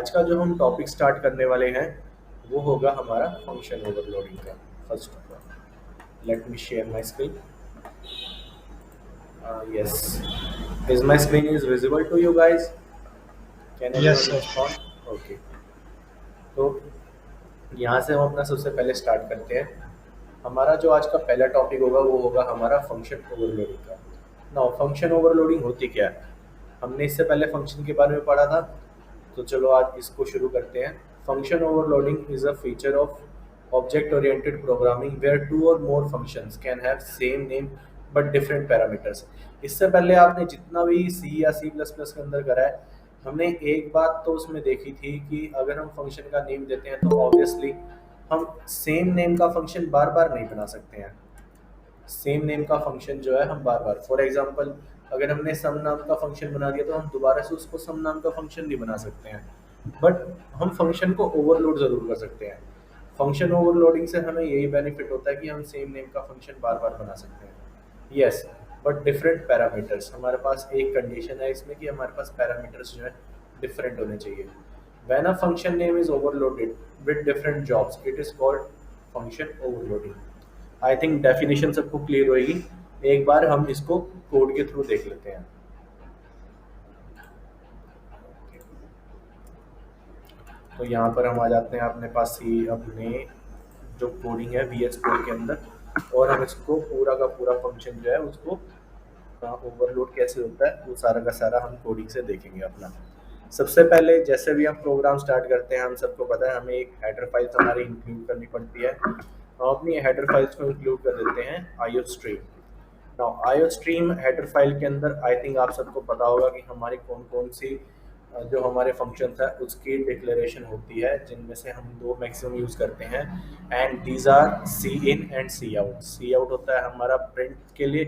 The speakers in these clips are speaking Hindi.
आज का जो हम टॉपिक स्टार्ट करने वाले हैं वो होगा हमारा फंक्शन ओवरलोडिंग का। First of all let me share my screen. Yes, is my screen is visible to you guys? Can Yes, everyone sir. Respond? Okay, तो यहाँ से हम अपना सबसे पहले स्टार्ट करते हैं। हमारा जो आज का पहला टॉपिक होगा वो होगा हमारा फंक्शन ओवरलोडिंग का। नाउ फंक्शन ओवरलोडिंग होती क्या है? हमने इससे पहले फंक्शन के बारे में पढ़ा था, तो चलो आज इसको शुरू करते हैं। Function overloading is a feature of object oriented programming where two और more functions can have same name but different parameters. इससे पहले आपने जितना भी सी या सी प्लस प्लस के अंदर करा है, हमने एक बात तो उसमें देखी थी कि अगर हम फंक्शन का नेम देते हैं तो ऑब्वियसली हम सेम नेम का फंक्शन बार बार नहीं बना सकते हैं। सेम नेम का फंक्शन जो है हम बार बार, फॉर एग्जांपल अगर हमने सम नाम का फंक्शन बना दिया तो हम दोबारा से उसको सम नाम का फंक्शन नहीं बना सकते हैं, बट हम फंक्शन को ओवरलोड ज़रूर कर सकते हैं। फंक्शन ओवरलोडिंग से हमें यही बेनिफिट होता है कि हम सेम नेम का फंक्शन बार बार बना सकते हैं। Yes, but different parameters. हमारे पास एक कंडीशन है इसमें कि हमारे पास पैरामीटर्स जो है डिफरेंट होने चाहिए। When a function name is overloaded with different jobs it is called function overloading. I think definition सबको क्लियर होएगी। एक बार हम इसको कोड के थ्रू देख लेते हैं। तो यहाँ पर हम आ जाते हैं अपने पास ही अपने जो कोडिंग है वी एस कोड के अंदर, और हम इसको पूरा का पूरा फंक्शन जो है उसको ओवरलोड कैसे होता है वो सारा का सारा हम कोडिंग से देखेंगे अपना। सबसे पहले जैसे भी हम प्रोग्राम स्टार्ट करते हैं, हम सबको पता है हमें एक हेडर फाइल्स हमारी इंक्लूड करनी पड़ती है। हम अपनी हेडर फाइल्स को इंक्लूड कर देते हैं IO stream. Now IO stream header file के अंदर आई थिंक आप सबको पता होगा कि हमारी कौन कौन सी जो हमारे फंक्शंस है उसकी डिक्लेरेशन होती है, जिनमें से हम दो मैक्सिमम यूज़ करते हैं, and these are cin and cout. Cout होता है हमारा प्रिंट के लिए,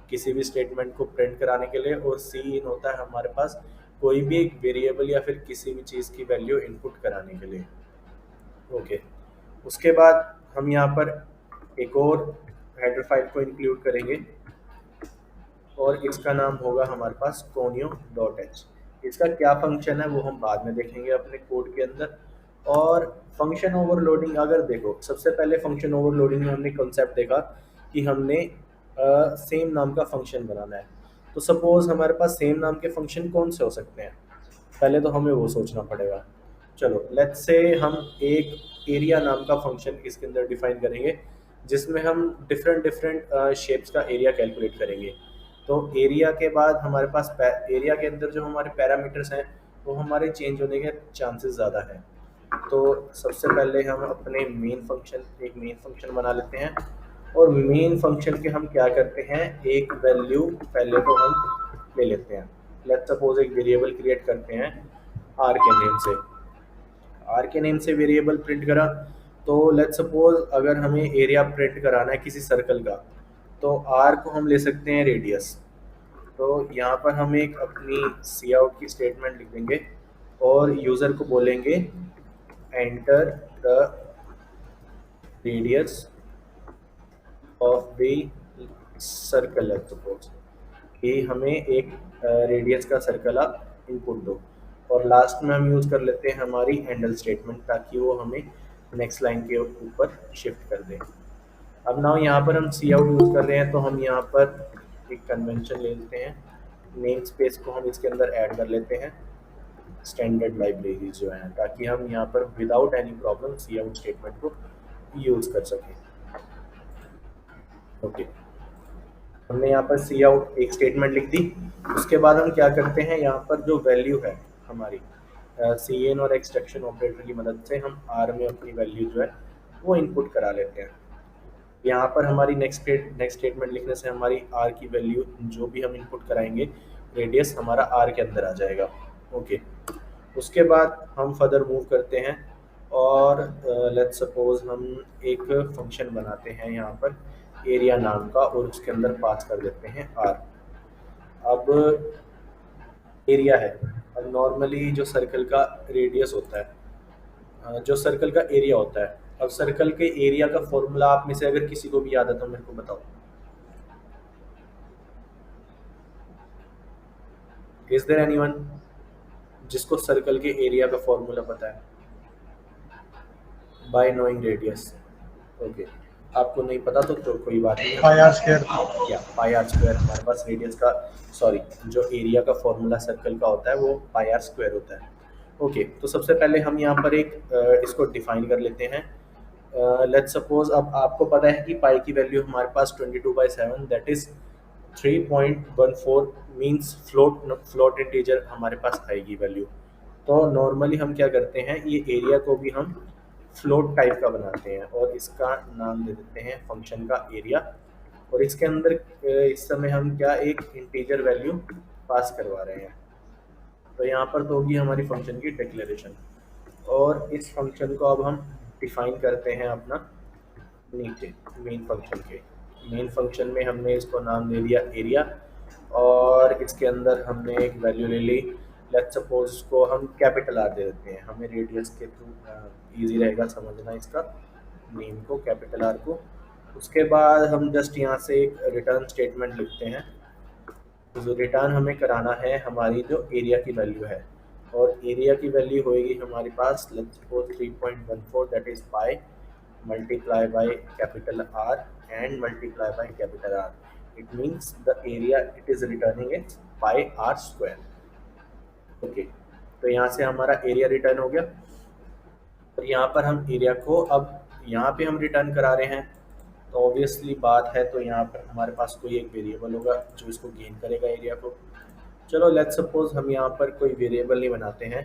किसी भी स्टेटमेंट को प्रिंट कराने के लिए, और सी इन होता है हमारे पास कोई भी एक वेरिएबल या फिर किसी भी चीज़ की वैल्यू इनपुट कराने के लिए। ओके, उसके बाद हम यहाँ पर एक और हेडर फाइल को इंक्लूड करेंगे और इसका नाम होगा हमारे पास कोनियो डॉट एच। इसका क्या फंक्शन है वो हम बाद में देखेंगे अपने कोड के अंदर। और फंक्शन ओवरलोडिंग अगर देखो, सबसे पहले फंक्शन ओवरलोडिंग में हमने कॉन्सेप्ट देखा कि हमने सेम नाम का फंक्शन बनाना है। तो सपोज हमारे पास सेम नाम के फंक्शन कौन से हो सकते हैं, पहले तो हमें वो सोचना पड़ेगा। चलो लेट्स से हम एक एरिया नाम का फंक्शन इसके अंदर डिफाइन करेंगे, जिसमें हम डिफरेंट डिफरेंट शेप्स का एरिया कैलकुलेट करेंगे। तो एरिया के बाद हमारे पास एरिया के अंदर जो हमारे पैरामीटर्स हैं वो हमारे चेंज होने के चांसेस ज़्यादा हैं। तो सबसे पहले हम अपने मेन फंक्शन बना लेते हैं, और मेन फंक्शन के हम क्या करते हैं, एक वैल्यू पहले तो हम ले लेते हैं। लेट्स सपोज एक वेरिएबल क्रिएट करते हैं आर के नेम से। आर के नेम से वेरिएबल प्रिंट करा, तो लेट्स सपोज अगर हमें एरिया प्रिंट कराना है किसी सर्कल का, तो आर को हम ले सकते हैं रेडियस। तो यहाँ पर हम एक अपनी सी आउट की स्टेटमेंट लिख देंगे और यूज़र को बोलेंगे enter the radius of the circle. Let's suppose कि हमें एक रेडियस का सर्कल आप इनपुट दो, और लास्ट में हम यूज़ कर लेते हैं हमारी हैंडल स्टेटमेंट, ताकि वो हमें नेक्स्ट लाइन के ऊपर शिफ्ट कर दें। अब ना यहाँ पर हम सी आउट यूज़ कर रहे हैं, तो हम यहाँ पर एक कन्वेंशन ले लेते हैं, नेम स्पेस को हम इसके अंदर ऐड कर लेते हैं स्टैंडर्ड लाइब्रेरी जो है, ताकि हम यहाँ पर विदाउट एनी प्रॉब्लम सी आउट स्टेटमेंट को यूज़ कर सकें। ओके, हमने यहाँ पर सी आउट एक स्टेटमेंट लिख दी। उसके बाद हम क्या करते हैं, यहाँ पर जो वैल्यू है हमारी सी एन और एक्सट्रैक्शन ऑपरेटर की मदद से हम आर में अपनी वैल्यू जो है वो इनपुट करा लेते हैं। यहाँ पर हमारी नेक्स्ट स्टेटमेंट लिखने से हमारी आर की वैल्यू जो भी हम इनपुट कराएंगे रेडियस हमारा आर के अंदर आ जाएगा। ओके, उसके बाद हम फर्दर मूव करते हैं और लेट्स सपोज हम एक फंक्शन बनाते हैं यहाँ पर एरिया नाम का, और उसके अंदर पास कर देते हैं आर। अब एरिया है, अब नॉर्मली जो सर्कल का रेडियस होता है, जो सर्कल का एरिया होता है, अब सर्कल के एरिया का फॉर्मूला आप में से अगर किसी को भी याद है तो मेरे को बताओ। Is there anyone? जिसको सर्कल के एरिया का फॉर्मूला पता है? Bye knowing radius. ओके, आपको नहीं पता तो कोई बात नहीं। पाई आर स्क्वायर। या पाई आर स्क्वायर हमारे पास रेडियस का, सॉरी, जो एरिया का फॉर्मूला सर्कल का होता है वो पाई आर स्क्वायर होता है। ओके, तो सबसे पहले हम यहाँ पर एक इसको डिफाइन कर लेते हैं। लेट्स सपोज अब आपको पता है कि पाई की वैल्यू हमारे पास 22/7 that is 3.14 means float integer हमारे पास आएगी वैल्यू। तो नॉर्मली हम क्या करते हैं, ये एरिया को भी हम फ्लोट टाइप का बनाते हैं और इसका नाम दे देते हैं फंक्शन का एरिया। और इसके अंदर इस समय हम क्या एक इंटीजर वैल्यू पास करवा रहे हैं। तो यहाँ पर तो होगी हमारी फंक्शन की डिक्लेरेशन। और इस फंक्शन को अब हम डिफाइन करते हैं अपना नीचे मेन फंक्शन के। मेन फंक्शन में हमने इसको नाम दे दिया एरिया, और इसके अंदर हमने एक वैल्यू ले ली। लेट्स सपोज इसको हम कैपिटल आर दे देते हैं, हमें रेडियस के थ्रू इजी रहेगा समझना इसका नेम को, कैपिटल आर को। उसके बाद हम जस्ट यहाँ से एक रिटर्न स्टेटमेंट लिखते हैं। तो जो रिटर्न हमें कराना है हमारी जो एरिया की वैल्यू है, और एरिया की वैल्यू होएगी हमारे पास let's suppose 3.14 that is pi multiply by capital R and multiply by capital R. It means the area it is returning is pi r square. Okay, तो यहाँ से हमारा एरिया रिटर्न हो गया। और यहाँ पर हम एरिया को अब यहाँ पे हम रिटर्न करा रहे हैं, तो ऑब्वियसली बात है, तो यहाँ पर हमारे पास कोई एक वेरिएबल होगा जो इसको गेन करेगा एरिया को। चलो लेट्स सपोज हम यहाँ पर कोई वेरिएबल नहीं बनाते हैं,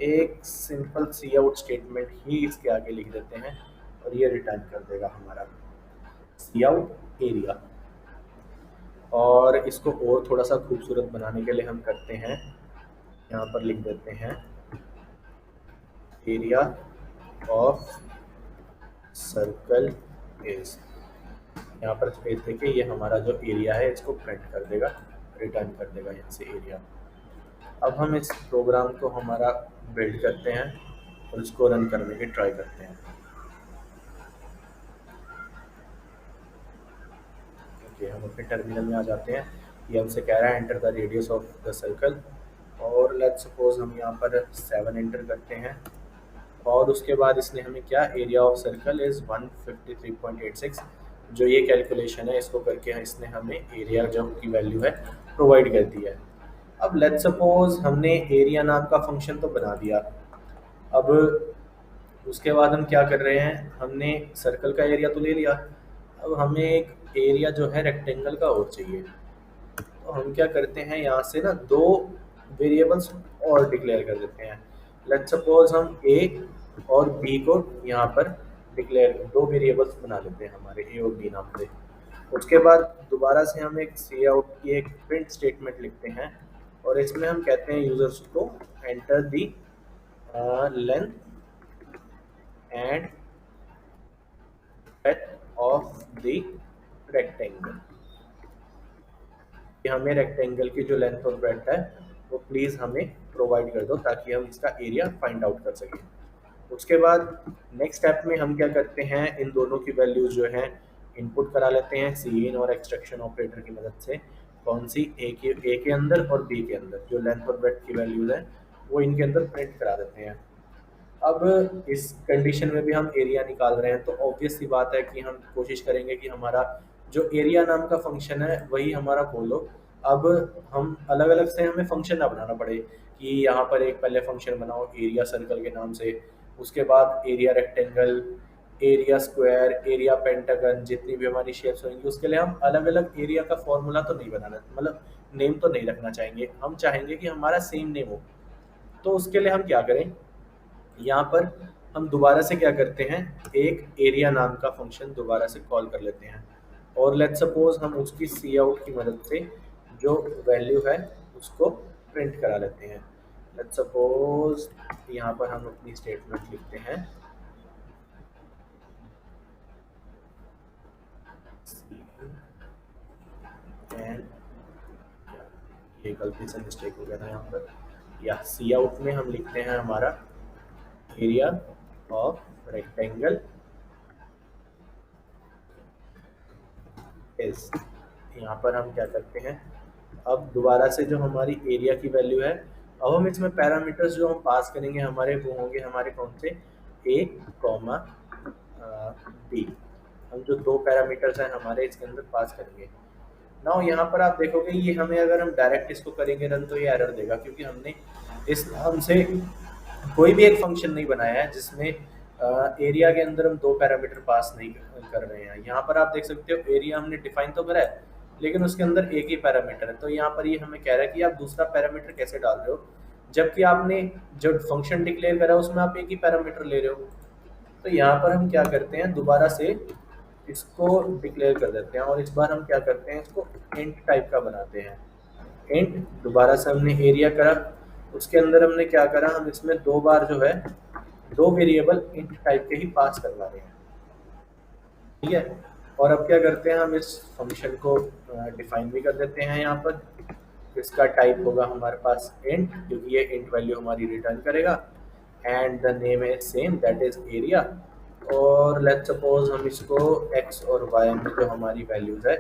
एक सिंपल सी आउट स्टेटमेंट ही इसके आगे लिख देते हैं और ये रिटर्न कर देगा हमारा सी आउट एरिया। और इसको और थोड़ा सा खूबसूरत बनाने के लिए हम करते हैं, यहाँ पर लिख देते हैं एरिया ऑफ सर्कल इज, यहाँ पर स्पेस देके ये हमारा जो एरिया है इसको प्रिंट कर देगा, रिटर्न कर देगा यहाँ से एरिया। अब हम इस प्रोग्राम को हमारा बिल्ड करते हैं और इसको रन करने की ट्राई करते हैं। ओके, हम अपने टर्मिनल में आ जाते हैं। ये हमसे कह रहा है enter the radius of the circle, और लेट्स सपोज हम यहाँ पर 7 एंटर करते हैं। और उसके बाद इसने हमें क्या, एरिया ऑफ सर्कल इज़ 153.86, जो ये कैलकुलेशन है इसको करके इसने हमें एरिया जो की वैल्यू है प्रोवाइड कर दी है। अब लेट्स सपोज हमने एरिया नाम का फंक्शन तो बना दिया। अब उसके बाद हम क्या कर रहे हैं, हमने सर्कल का एरिया तो ले लिया, अब हमें एक एरिया जो है रेक्टेंगल का और चाहिए। तो हम क्या करते हैं, यहाँ से ना दो वेरिएबल्स और डिक्लेयर कर देते हैं। लेट्स सपोज हम ए और बी को यहाँ पर डिक्लेयर, दो वेरिएबल्स बना लेते हैं हमारे ए और बी नाम से। उसके बाद दोबारा से हम एक सी आउट की एक प्रिंट स्टेटमेंट लिखते हैं, और इसमें हम कहते हैं यूजर्स को enter the length and breadth of the rectangle. कि हमें रेक्टेंगल की जो लेंथ और ब्रेड्थ है वो प्लीज़ हमें प्रोवाइड कर दो ताकि हम इसका एरिया फाइंड आउट कर सकें। उसके बाद नेक्स्ट स्टेप में हम क्या करते हैं, इन दोनों की वैल्यूज़ जो हैं इनपुट करा लेते हैं सीन और एक्सट्रैक्शन ऑपरेटर की मदद से। कौन सी, ए के अंदर और बी के अंदर जो लेंथ और ब्रेड्थ की वैल्यूज़ हैं वो इनके अंदर प्रिंट करा देते हैं। अब इस कंडीशन में भी हम एरिया निकाल रहे हैं, तो ऑब्वियस सी बात है कि हम कोशिश करेंगे कि हमारा जो एरिया नाम का फंक्शन है वही हमारा खोलो। अब हम अलग अलग से हमें फंक्शन ना बनाना पड़े कि यहाँ पर एक पहले फंक्शन बनाओ एरिया सर्कल के नाम से, उसके बाद area rectangle, area square, area pentagon, जितनी भी हमारी शेप्स होंगी उसके लिए हम अलग अलग एरिया का फॉर्मूला तो नहीं बनाना, मतलब नेम तो नहीं रखना चाहेंगे। हम चाहेंगे कि हमारा सेम नेम हो। तो उसके लिए हम क्या करें, यहाँ पर हम दोबारा से क्या करते हैं, एक एरिया नाम का फंक्शन दोबारा से कॉल कर लेते हैं, और लेट्स सपोज हम उसकी सी आउट की मदद से जो वैल्यू है उसको प्रिंट करा लेते हैं। लेट्स सपोज यहाँ पर हम अपनी स्टेटमेंट लिखते हैं एंड, ये गलती से मिस्टेक हो गया था यहाँ पर, या सी आउट में हम लिखते हैं हमारा एरिया ऑफ रेक्टेंगल इज। यहाँ पर हम क्या करते हैं, अब दोबारा से जो हमारी एरिया की वैल्यू है अब हम इसमें पैरामीटर्स जो हम पास करेंगे हमारे, वो होंगे हमारे कौन से, ए कॉमा बी। हम जो दो पैरामीटर्स हैं हमारे इसके अंदर पास करेंगे। नाउ यहाँ पर आप देखोगे ये हमें, अगर हम डायरेक्ट इसको करेंगे रन तो ये एरर देगा, क्योंकि हमने इस नाम से कोई भी एक फंक्शन नहीं बनाया है जिसमें एरिया के अंदर हम दो पैरामीटर पास नहीं कर रहे हैं। यहाँ पर आप देख सकते हो एरिया हमने डिफाइन तो करा है, लेकिन उसके अंदर एक ही पैरामीटर है। तो यहाँ पर ये हमें कह रहा है कि आप दूसरा पैरामीटर कैसे डाल रहे हो, जबकि आपने जो फंक्शन डिक्लेयर करा उसमें आप एक ही पैरामीटर ले रहे हो। तो यहाँ पर हम क्या करते हैं, दोबारा से इसको डिक्लेयर कर देते हैं, और इस बार हम क्या करते हैं, इसको इंट टाइप का बनाते हैं। इंट, दोबारा से हमने एरिया करा, उसके अंदर हमने क्या करा, हम इसमें दो बार जो है दो वेरिएबल इंट टाइप के ही पास करवा रहे हैं, ठीक है। और अब क्या करते हैं, हम इस फंक्शन को डिफाइन भी कर देते हैं। यहाँ पर इसका टाइप होगा हमारे पास इंट, क्योंकि ये इंट वैल्यू हमारी रिटर्न करेगा, and the name is same, that is area. और लेट्स सपोज हम इसको एक्स और वाई में जो हमारी वैल्यूज है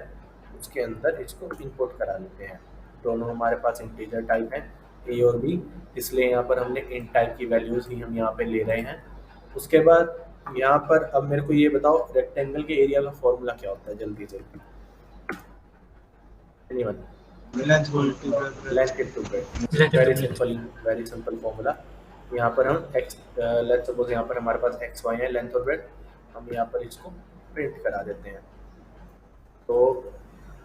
उसके अंदर इसको इनपुट करा लेते हैं। दोनों हमारे पास इंटीजर टाइप हैं, ए और बी, इसलिए यहाँ पर हमने इन टाइप की वैल्यूज ही हम यहाँ पे ले रहे हैं। उसके बाद यहाँ पर अब मेरे को ये बताओ, रेक्टेंगल के एरिया का फॉर्मूला क्या होता है, जल्दी से anyone? Length into breadth, very simple formula. यहाँ पर हम एक्स, लेट्स सपोज यहाँ पर हमारे पास एक्स वाई है, लेंथ और ब्रेड्थ, हम यहाँ पर इसको प्रिंट करा देते हैं। तो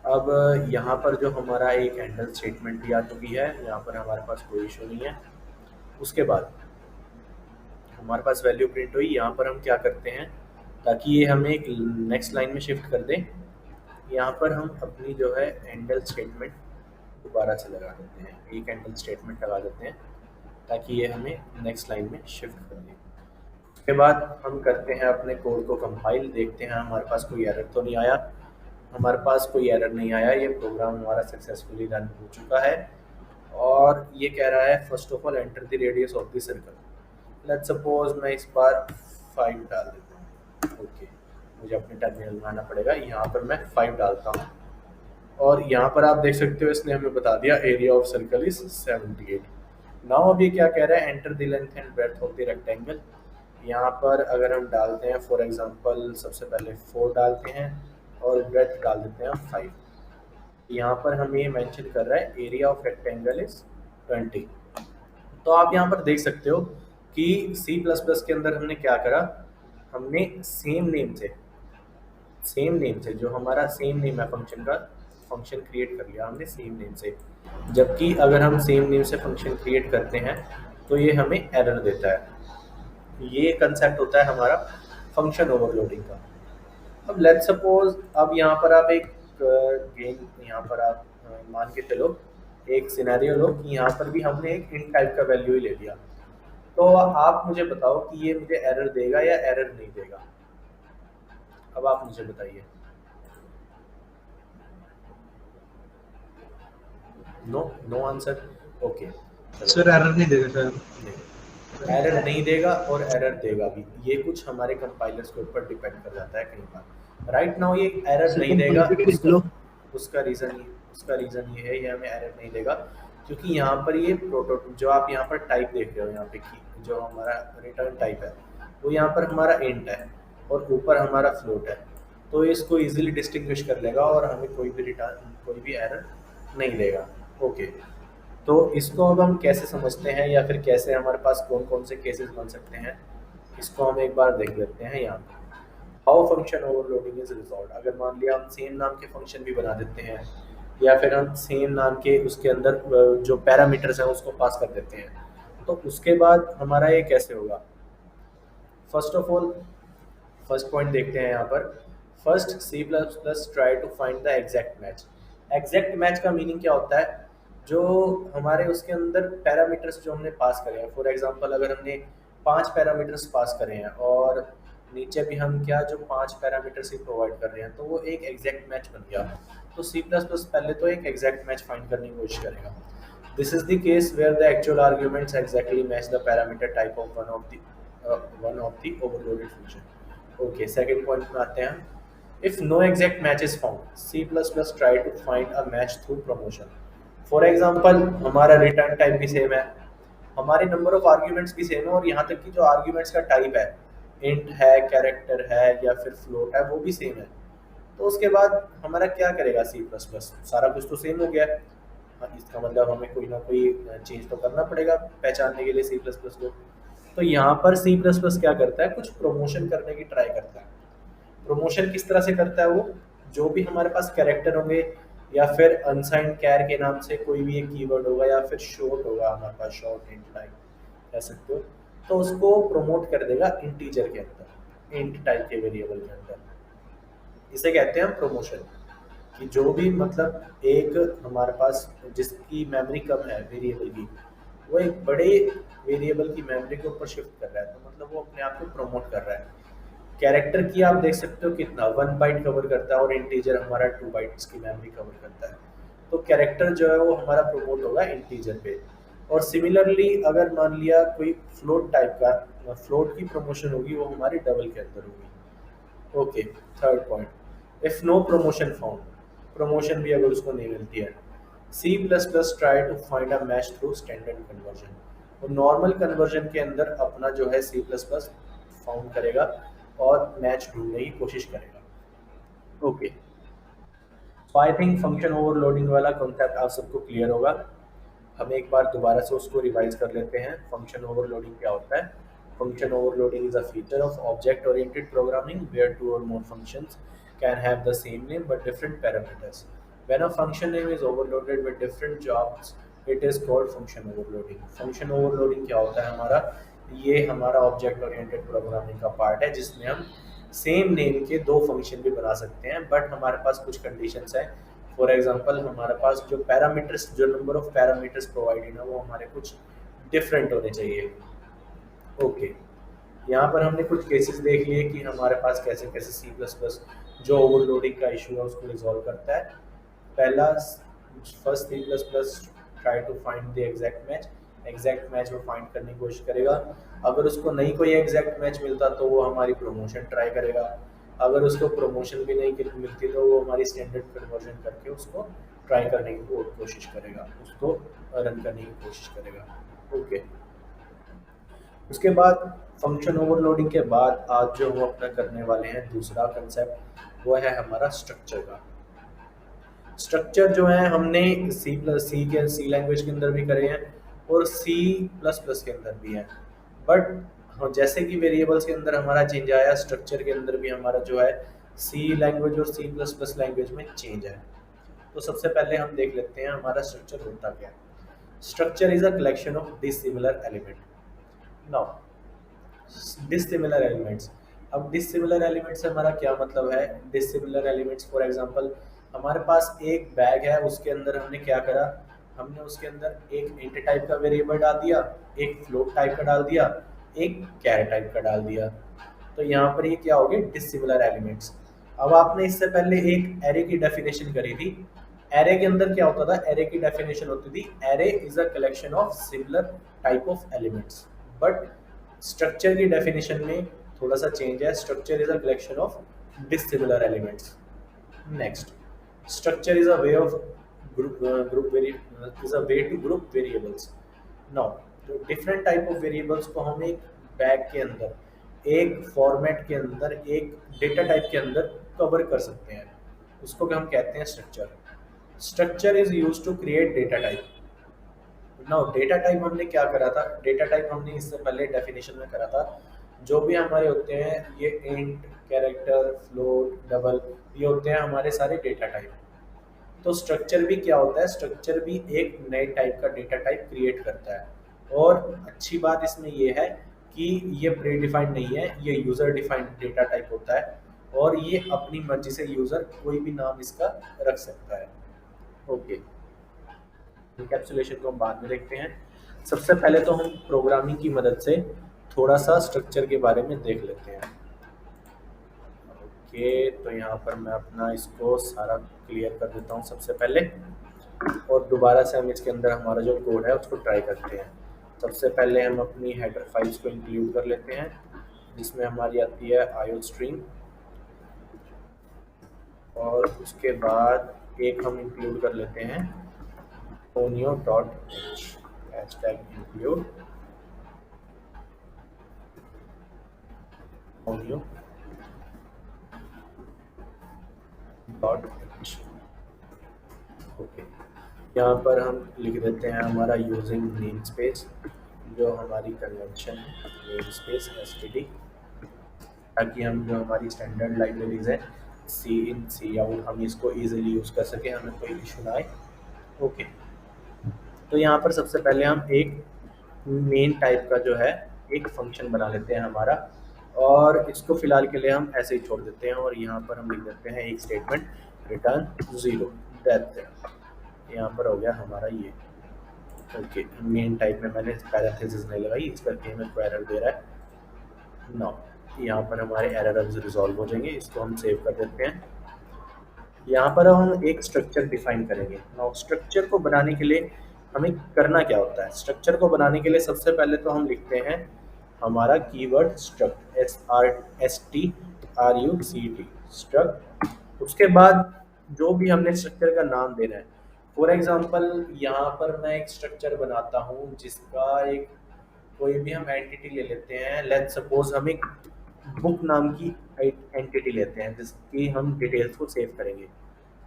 अब यहाँ पर जो हमारा एक हैंडल स्टेटमेंट भी आ चुकी है, यहाँ पर हमारे पास कोई इशू नहीं है। उसके बाद हमारे पास वैल्यू प्रिंट हुई, यहाँ पर हम क्या करते हैं ताकि ये हमें एक नेक्स्ट लाइन में शिफ्ट कर दें, यहाँ पर हम अपनी जो है हैंडल स्टेटमेंट दोबारा से लगा देते हैं, एक हैंडल स्टेटमेंट लगा देते हैं ताकि ये हमें नेक्स्ट लाइन में शिफ्ट कर दे। उसके बाद हम करते हैं अपने कोड को कंपाइल, देखते हैं हमारे पास कोई एरर तो नहीं आया। हमारे पास कोई एरर नहीं आया, ये प्रोग्राम हमारा सक्सेसफुली रन हो चुका है। और ये कह रहा है first of all enter the radius of the circle. Let's suppose मैं इस बार 5 डाल देता हूँ। ओके, मुझे अपने टर्मिनल में आना पड़ेगा, यहाँ पर मैं 5 डालता हूँ, और यहाँ पर आप देख सकते हो इसने हमें बता दिया area of circle is 78। Now अब ये क्या कह रहा है, enter the length and breadth of the rectangle. यहाँ पर अगर हम डालते हैं फॉर एग्जांपल सबसे पहले 4 डालते हैं और ब्रेड्थ डाल देते हैं 5। यहाँ पर हम ये मेंशन कर रहा है एरिया ऑफ रेक्टेंगल इज 20। तो आप यहाँ पर देख सकते हो कि C++ के अंदर हमने क्या करा, हमने सेम नेम से जो हमारा सेम नेम है फंक्शन का, फंक्शन क्रिएट कर लिया हमने सेम नेम से। जबकि अगर हम सेम नेम से फंक्शन क्रिएट करते हैं तो ये हमें एरर देता है। ये कंसेप्ट होता है हमारा फंक्शन ओवरलोडिंग का। अब लेट्स सपोज अब यहाँ पर आप एक गेम, यहाँ पर आप मान के चलो एक सिनेरियो लो कि यहाँ पर भी हमने एक int टाइप का वैल्यू ही ले लिया। तो आप मुझे बताओ कि ये मुझे एरर देगा या एरर नहीं देगा, अब आप मुझे बताइए। No answer, okay. Sir error नहीं देगा सर, एरर नहीं देगा और एरर देगा भी, ये कुछ हमारे कंपाइलर्स के ऊपर डिपेंड कर जाता है कई बार। राइट नाउ ये एरर नहीं देगा, उसका रीज़न ये है, ये हमें एरर नहीं देगा क्योंकि यहाँ पर ये प्रोटोटाइप जो आप यहाँ पर टाइप देख रहे हो, यहाँ पे की जो हमारा रिटर्न टाइप है वो यहाँ पर हमारा इंट है और ऊपर हमारा फ्लोट है, तो इसको इजीली डिस्टिंग्विश कर लेगा और हमें कोई भी एरर नहीं देगा। ओके, तो इसको अब हम कैसे समझते हैं या फिर कैसे हमारे पास कौन कौन से केसेस बन सकते हैं, इसको हम एक बार देख लेते हैं। यहाँ पर how function overloading is resolve. अगर मान लिया हम सेम नाम के फंक्शन भी बना देते हैं या फिर हम सेम नाम के उसके अंदर जो पैरामीटर्स हैं उसको पास कर देते हैं, तो उसके बाद हमारा ये कैसे होगा। First of all first point देखते हैं यहाँ पर, first C++ try to find the exact match. Exact match का मीनिंग क्या होता है, जो हमारे उसके अंदर पैरामीटर्स जो हमने पास करे हैं, फॉर एग्जांपल अगर हमने 5 पैरामीटर्स पास करे हैं और नीचे भी हम क्या जो 5 पैरामीटर्स ही प्रोवाइड कर रहे हैं, तो वो एक एग्जैक्ट मैच बन गया। तो C++ पहले तो एक एग्जैक्ट मैच फाइंड करने की कोशिश करेगा। This is the case where the actual arguments exactly match the parameter type of one of the overloaded function. Okay, second point में आते हैं। If no exact match is found, C++ try to find a match through promotion. For example हमारा रिटर्न टाइप भी सेम है, हमारे नंबर ऑफ आर्ग्यूमेंट्स भी सेम है, और यहाँ तक कि जो आर्ग्यूमेंट्स का टाइप है, इंट है, कैरेक्टर है या फिर फ्लोट है, वो भी सेम है। तो उसके बाद हमारा क्या करेगा सी प्लस प्लस, सारा कुछ तो सेम हो गया है। हाँ, इसका मतलब हमें कोई ना कोई चेंज तो करना पड़ेगा पहचानने के लिए सी प्लस प्लस को। तो यहाँ पर सी प्लस प्लस क्या करता है, कुछ प्रमोशन करने की ट्राई करता है। प्रमोशन किस तरह से करता है वो, जो भी हमारे पास कैरेक्टर होंगे या फिर अनसाइंड कैर के नाम से कोई भी एक कीवर्ड होगा या फिर शॉर्ट होगा हमारे पास, शॉर्ट इंट टाइप कह सकते हो, तो उसको प्रमोट कर देगा इंटीजर के अंदर, इंट टाइप के वेरिएबल के अंदर। इसे कहते हैं हम प्रमोशन। कि जो भी मतलब एक हमारे पास जिसकी मेमोरी कम है वेरिएबल की, वो एक बड़े वेरिएबल की मेमोरी के ऊपर शिफ्ट कर रहा है, तो मतलब वो अपने आप को प्रमोट कर रहा है। कैरेक्टर की आप देख सकते हो कितना 1 बाइट कवर करता है, और इंटीजर हमारा 2 बाइट्स की मेमोरी कवर करता है। तो कैरेक्टर जो है वो हमारा प्रमोट होगा इंटीजर पे। और सिमिलरली अगर मान लिया कोई फ्लोट टाइप का, फ्लोट की प्रमोशन होगी वो हमारी डबल के अंदर होगी। Okay, third point, if no promotion found, promotion भी अगर उसको नहीं मिलती है, C plus plus try to find a match through standard conversion. वो नॉर्मल कन्वर्जन के अंदर अपना जो है सी प्लस प्लस फाउंड करेगा और मैच ढूंढने की कोशिश करेगा। ओके, तो आई थिंक फंक्शन ओवरलोडिंग वाला कॉन्सेप्ट आप सबको क्लियर होगा। हम एक बार दोबारा से उसको रिवाइज कर लेते हैं। फंक्शन ओवरलोडिंग क्या होता है? Function overloading is a feature of object oriented programming where two और more functions can have the same name but different parameters. When a function name is overloaded with different jobs, it is called function overloading. Function overloading क्या होता है हमारा? ये हमारा ऑब्जेक्ट ओरिएंटेड प्रोग्रामिंग का पार्ट है जिसमें हम सेम नेम के दो फंक्शन भी बना सकते हैं, बट हमारे पास कुछ कंडीशंस हैं। फॉर एग्जांपल हमारे पास जो पैरामीटर्स, जो नंबर ऑफ पैरामीटर्स प्रोवाइडेड है वो हमारे कुछ डिफरेंट होने चाहिए। ओके, यहाँ पर हमने कुछ केसेस देख लिए कि हमारे पास कैसे कैसे सी प्लस प्लस जो ओवरलोडिंग का इशू है उसको रिजॉल्व करता है। पहला, first C plus plus try to find the exact match वो फाइंड करने की कोशिश करेगा। अगर उसको नहीं कोई एग्जैक्ट मैच मिलता तो वो हमारी प्रमोशन ट्राई करेगा। अगर उसको प्रमोशन भी नहीं मिलती तो वो हमारी स्टैंडर्ड कन्वर्जन करके उसको ट्राई करने की कोशिश करेगा, उसको रन करने की कोशिश करेगा। ओके, उसके बाद फंक्शन ओवरलोडिंग के बाद आज जो हम अपना करने वाले हैं दूसरा कंसेप्ट, वो है हमारा स्ट्रक्चर का। स्ट्रक्चर जो है हमने सी लैंग्वेज के अंदर भी करे हैं और सी प्लस प्लस के अंदर भी है। बट जैसे कि वेरिएबल्स के अंदर हमारा चेंज आया, स्ट्रक्चर के अंदर भी हमारा जो है सी लैंग्वेज और सी प्लस प्लस लैंग्वेज में चेंज है। तो सबसे पहले हम देख लेते हैं हमारा स्ट्रक्चर होता क्या है। Structure is a collection of dissimilar element. Now dissimilar elements, अब डिसिमिलर एलिमेंट्स से हमारा क्या मतलब है? डिसिमिलर एलिमेंट्स फॉर एग्जांपल हमारे पास एक बैग है, उसके अंदर हमने क्या करा, हमने उसके अंदर एक इंट टाइप का वेरिएबल डाल दिया, एक फ्लोट टाइप का डाल दिया, एक कैर टाइप का डाल दिया। तो यहाँ पर ये क्या हो गए? Dissimilar elements. अब आपने इससे पहले एक एरे की डेफिनेशन करी थी। एरे के अंदर क्या होता था? एरे की डेफिनेशन होती थी array is a collection of similar type of elements. But structure की डेफिनेशन में थोड़ा सा चेंज है। Structure is a collection of dissimilar elements. Next, structure is a way of is a way to group variables. Now तो डिफरेंट टाइप ऑफ वेरिएबल्स को हम एक बैग के अंदर, एक फॉर्मेट के अंदर, एक डेटा टाइप के अंदर कवर कर सकते हैं, उसको हम कहते हैं structure. Structure is use to create data type. Now data type हमने क्या करा था? डेटा टाइप हमने इससे पहले डेफिनेशन में करा था, जो भी हमारे होते हैं ये इंट, कैरेक्टर, फ्लोट, डबल, ये होते हैं हमारे सारे डेटा टाइप। तो स्ट्रक्चर भी क्या होता है? स्ट्रक्चर भी एक नए टाइप का डेटा टाइप क्रिएट करता है। और अच्छी बात इसमें ये है कि ये प्री डिफाइंड नहीं है, ये यूज़र डिफाइंड डेटा टाइप होता है, और ये अपनी मर्जी से यूज़र कोई भी नाम इसका रख सकता है। ओके, इनकैप्सुलेशन को हम बाद में देखते हैं। सबसे पहले तो हम प्रोग्रामिंग की मदद से थोड़ा सा स्ट्रक्चर के बारे में देख लेते हैं। ओके, तो यहाँ पर मैं अपना इसको सारा क्लियर कर देता हूँ सबसे पहले, और दोबारा से हम इसके अंदर हमारा जो कोड है उसको ट्राई करते हैं। सबसे पहले हम अपनी हेडर फाइल्स को इंक्लूड कर लेते हैं, जिसमें हमारी आती है आईओ स्ट्रीम, और उसके बाद एक हम इंक्लूड कर लेते हैं onio.h hashtag include onio.h। Okay, यहाँ पर हम लिख देते हैं हमारा यूजिंग नेम स्पेस, जो हमारी कन्वेंशन है नेम स्पेस std, ताकि हम जो हमारी स्टैंडर्ड लाइब्रेरीज है सी इन सी आउट हम इसको इजीली यूज़ कर सकें, हमें कोई इशू ना आए। ओके, तो यहाँ पर सबसे पहले हम एक मेन टाइप का जो है एक फंक्शन बना लेते हैं हमारा, और इसको फिलहाल के लिए हम ऐसे ही छोड़ देते हैं, और यहाँ पर हम लिख देते हैं एक स्टेटमेंट रिटर्न 0 दैट। यहाँ पर हो गया हमारा ये। ओके, मेन टाइप में मैंने पैरेंथेसिस नहीं लगाई, इस करके मेरे को एरर दे रहा है। नो, यहाँ पर हमारे एरर अब रिजॉल्व हो जाएंगे, इसको हम सेव कर देते हैं। यहाँ पर हम एक स्ट्रक्चर डिफाइन करेंगे। नाउ स्ट्रक्चर को बनाने के लिए हमें करना क्या होता है? स्ट्रक्चर को बनाने के लिए सबसे पहले तो हम लिखते हैं हमारा कीवर्ड स्ट्रक्ट, STRUCT स्ट्रक्ट। उसके बाद जो भी हमने स्ट्रक्चर का नाम देना है, फॉर एग्जांपल यहाँ पर मैं एक स्ट्रक्चर बनाता हूँ जिसका एक कोई भी हम एंटिटी ले लेते हैं। लेट्स सपोज हम एक बुक नाम की एंटिटी लेते हैं जिसकी हम डिटेल्स को सेव करेंगे।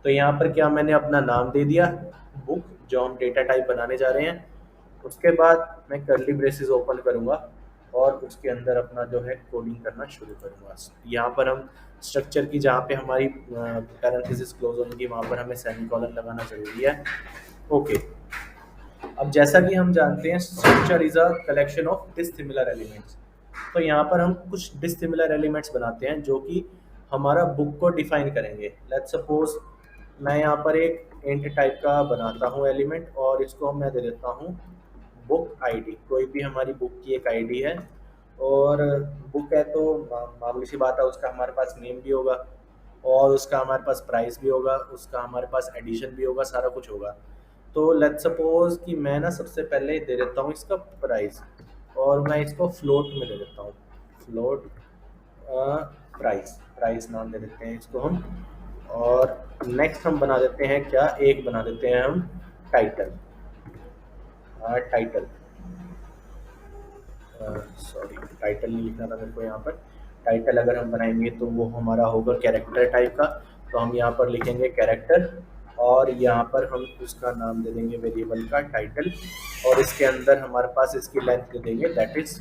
तो यहाँ पर क्या मैंने अपना नाम दे दिया बुक, जो हम डेटा टाइप बनाने जा रहे हैं। उसके बाद मैं कर्ली ब्रेसेस ओपन करूँगा और उसके अंदर अपना जो है कोडिंग करना शुरू करूँगा। यहाँ पर हम स्ट्रक्चर की जहाँ पे हमारी पैरेंथेसिस क्लोज होंगी वहाँ पर हमें सेमीकोलन लगाना जरूरी है। ओके, अब जैसा कि हम जानते हैं structure is a collection of dissimilar elements, तो यहाँ पर हम कुछ डिसिमिलर एलिमेंट्स बनाते हैं जो कि हमारा बुक को डिफाइन करेंगे। लेट्स सपोज मैं यहाँ पर एक इंट टाइप का बनाता हूँ एलिमेंट, और इसको मैं दे देता हूँ बुक आईडी। कोई भी हमारी बुक की एक आईडी है, और बुक है तो मामूली सी बात है, उसका हमारे पास नेम भी होगा, और उसका हमारे पास प्राइस भी होगा, उसका हमारे पास एडिशन भी होगा, सारा कुछ होगा। तो लेट्स सपोज कि मैं ना सबसे पहले दे देता हूँ इसका प्राइस, और मैं इसको फ्लोट में दे देता हूँ, फ्लोट प्राइस नाम दे देते हैं इसको हम। और नेक्स्ट हम बना देते हैं क्या, एक बना देते हैं हम टाइटल। टाइटल सॉरी, टाइटल नहीं लिखना था मेरे को यहाँ पर। टाइटल अगर हम बनाएंगे तो वो हमारा होगा कैरेक्टर टाइप का, तो हम यहाँ पर लिखेंगे कैरेक्टर, और यहाँ पर हम उसका नाम दे देंगे वेरिएबल का टाइटल, और इसके अंदर हमारे पास इसकी लेंथ दे देंगे दैट इज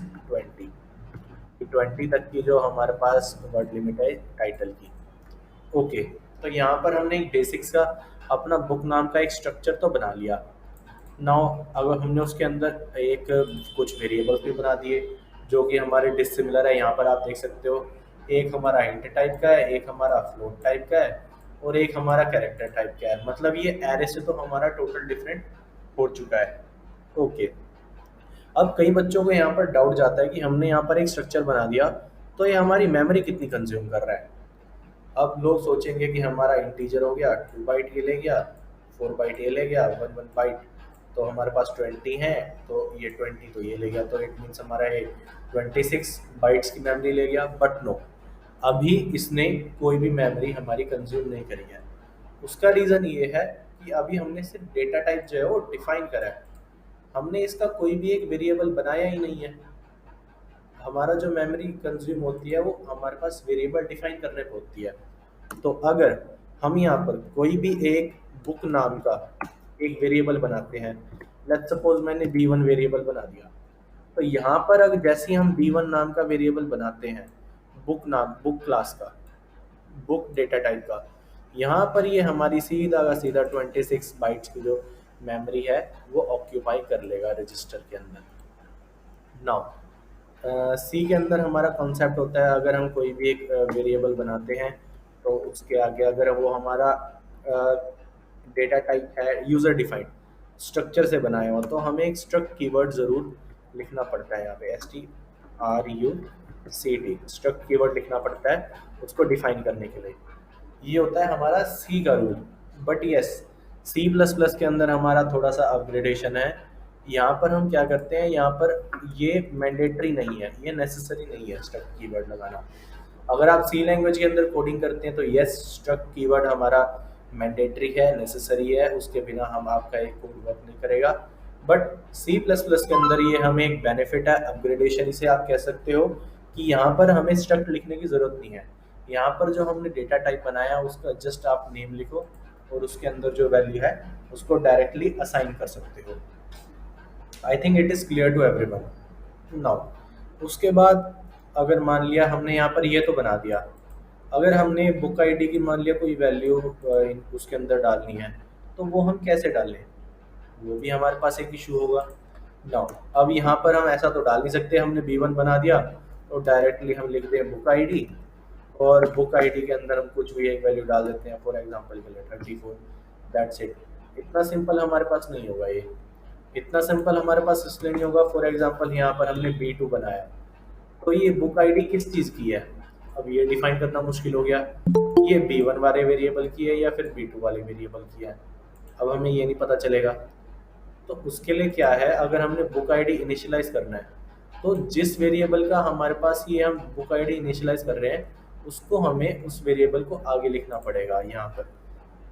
20 तक की जो हमारे पास वर्ड लिमिट है टाइटल की। ओके, तो यहाँ पर हमने एक बेसिक्स का अपना बुक नाम का एक स्ट्रक्चर तो बना लिया। नाउ अगर हमने उसके अंदर एक कुछ वेरिएबल्स भी बना दिए जो कि हमारे डिसिमिलर है। यहाँ पर आप देख सकते हो, एक हमारा इंट टाइप का है, एक हमारा फ्लोट टाइप का है, और एक हमारा कैरेक्टर टाइप का है। मतलब ये एरे से तो हमारा टोटल डिफरेंट हो चुका है। ओके, अब कई बच्चों को यहाँ पर डाउट जाता है कि हमने यहाँ पर एक स्ट्रक्चर बना दिया तो ये हमारी मेमोरी कितनी कंज्यूम कर रहा है। अब लोग सोचेंगे कि हमारा इंटीजर हो गया 2 बाइट ये ले गया, 4 बाइट ये ले गया, 1 बाइट, तो हमारे पास 20 है, तो ये 20 तो ये ले गया, तो इट मीन्स हमारा ये 26 बाइट्स की मेमोरी ले गया। बट नो, अभी इसने कोई भी मेमोरी हमारी कंज्यूम नहीं करी है। उसका रीज़न ये है कि अभी हमने सिर्फ डेटा टाइप जो है वो डिफाइन करा है, हमने इसका कोई भी एक वेरिएबल बनाया ही नहीं है। हमारा जो मेमोरी कंज्यूम होती है वो हमारे पास वेरिएबल डिफाइन करने पे होती है। तो अगर हम यहाँ पर कोई भी एक बुक नाम का एक वेरिएबल बनाते हैं, लेट्स सपोज मैंने b1 वेरिएबल बना दिया, तो यहाँ पर अगर जैसे ही हम b1 नाम का वेरिएबल बनाते हैं बुक नाम, बुक क्लास का, बुक डेटा टाइप का, यहाँ पर ये हमारी सीधा का सीधा 26 बाइट्स की जो मेमोरी है वो ऑक्यूपाई कर लेगा रजिस्टर के अंदर। नाउ सी के अंदर हमारा कॉन्सेप्ट होता है, अगर हम कोई भी एक वेरिएबल बनाते हैं तो उसके आगे अगर वो हमारा डेटा टाइप है यूज़र डिफाइंड स्ट्रक्चर से बनाया हो, तो हमें एक स्ट्रक्ट कीवर्ड ज़रूर लिखना पड़ता है। यहाँ पे STRUCT स्ट्रक्ट कीवर्ड लिखना पड़ता है उसको डिफाइन करने के लिए। ये होता है हमारा सी का रूल। बट यस, C++ के अंदर हमारा थोड़ा सा अपग्रेडेशन है। यहाँ पर हम क्या करते हैं, यहाँ पर ये मैंडेटरी नहीं है, ये नेसेसरी नहीं है स्ट्रक्ट कीवर्ड लगाना। अगर आप सी लैंग्वेज के अंदर कोडिंग करते हैं तो यस, स्ट्रक्ट कीवर्ड हमारा मैंडेटरी है, नेसेसरी है, उसके बिना हम आपका एक कोड वर्क नहीं करेगा। बट सी प्लस प्लस के अंदर ये हमें एक बेनिफिट है, अपग्रेडेशन इसे आप कह सकते हो, कि यहाँ पर हमें स्ट्रक्ट लिखने की ज़रूरत नहीं है। यहाँ पर जो हमने डेटा टाइप बनाया उसका जस्ट आप नेम लिखो और उसके अंदर जो वैल्यू है उसको डायरेक्टली असाइन कर सकते हो। I think it is clear to everyone now. उसके बाद अगर मान लिया हमने यहाँ पर ये तो बना दिया, अगर हमने बुक आईडी की मान लिया कोई वैल्यू उसके अंदर डालनी है, तो वो हम कैसे डालें, वो भी हमारे पास एक इशू होगा। नाउ अब यहाँ पर हम ऐसा तो डाल नहीं सकते, हमने B1 बना दिया तो डायरेक्टली हम लिख दें बुक आईडी, और बुक आईडी के अंदर हम कुछ भी एक वैल्यू डाल देते हैं, फॉर एग्जांपल के लिए 34, दैट्स इट। इतना सिंपल हमारे पास नहीं होगा ये। इतना सिंपल हमारे पास इसलिए नहीं होगा, फॉर एग्जांपल यहाँ पर हमने B2 बनाया, तो ये बुक आईडी किस चीज़ की है, अब ये डिफाइन करना मुश्किल हो गया, ये B1 वाले वेरिएबल की है या फिर B2 वाले वेरिएबल की है, अब हमें ये नहीं पता चलेगा। तो उसके लिए क्या है, अगर हमने बुक आईडी इनिशियलाइज करना है, तो जिस वेरिएबल का हमारे पास ये हम बुक आईडी इनिशियलाइज कर रहे हैं उसको हमें उस वेरिएबल को आगे लिखना पड़ेगा। यहाँ पर